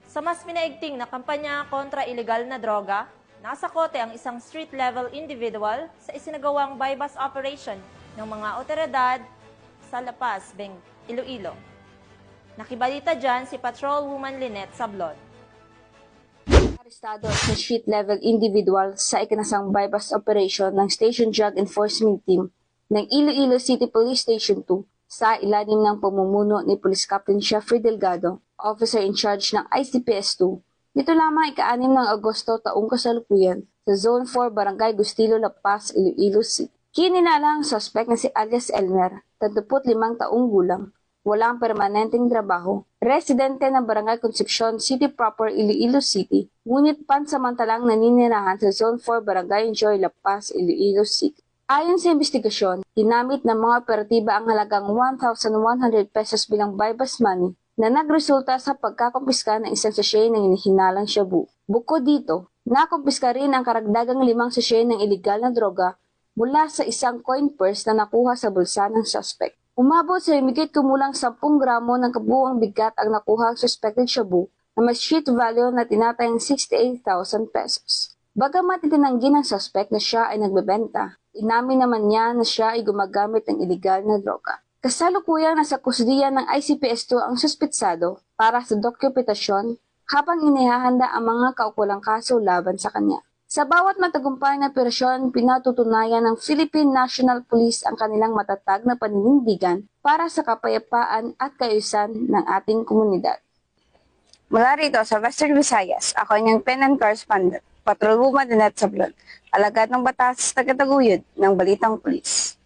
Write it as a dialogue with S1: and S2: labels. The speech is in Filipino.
S1: Sa mas minaigting na kampanya kontra ilegal na droga, nasa kote ang isang street-level individual sa isinagawang bypass operation ng mga otoridad sa La Paz, Iloilo. Nakibalita dyan si Patrolwoman Lynette Sablon.
S2: Arestado sa street-level individual sa ikinasang bypass operation ng Station Drug Enforcement Team ng Iloilo City Police Station 2 sa ilalim ng pamumuno ni Police Captain Jeffrey Delgado, officer in charge ng ICPS-2. Dito lamang ika-6 ng Agosto taong kasalukuyan sa Zone 4 Barangay Gustilo, La Paz, Iloilo City. Kininala ang suspect na si alias Elmer, 35 taong gulang, walang permanenteng trabaho, residente ng Barangay Concepcion City Proper, Iloilo City, ngunit pansamantalang naninirahan sa Zone 4 Barangay Enjoy, La Paz, Iloilo City. Ayon sa investigasyon, ginamit ng mga operatiba ang halagang 1,100 pesos bilang bypass money na nagresulta sa pagkakumpiska ng isang sachet ng hinihinalang shabu. Bukod dito, nakumpiska rin ang karagdagang 5 sachet ng iligal na droga mula sa isang coin purse na nakuha sa bulsa ng suspect. Umabot sa higit kumulang 10 gramo ng kabuuang bigat ang nakuha ang suspected shabu na may street value na tinatayang 68,000 pesos. Bagamat itinanggi ng suspect na siya ay nagbebenta, inamin naman niya na siya ay gumagamit ng iligal na droga. Kasalukuyang nasa kusdiya ng ICPS-2 ang suspitsado para sa dokumentasyon habang inihahanda ang mga kaukulang kaso laban sa kanya. Sa bawat matagumpay na operasyon, pinatutunayan ng Philippine National Police ang kanilang matatag na paninindigan para sa kapayapaan at kaayusan ng ating komunidad. Mula rito sa Western Visayas, ako ang PNN correspondent, Patrolwoman Lynette Sablon, alagad ng batas, tagataguyod ng Balitang Pulis.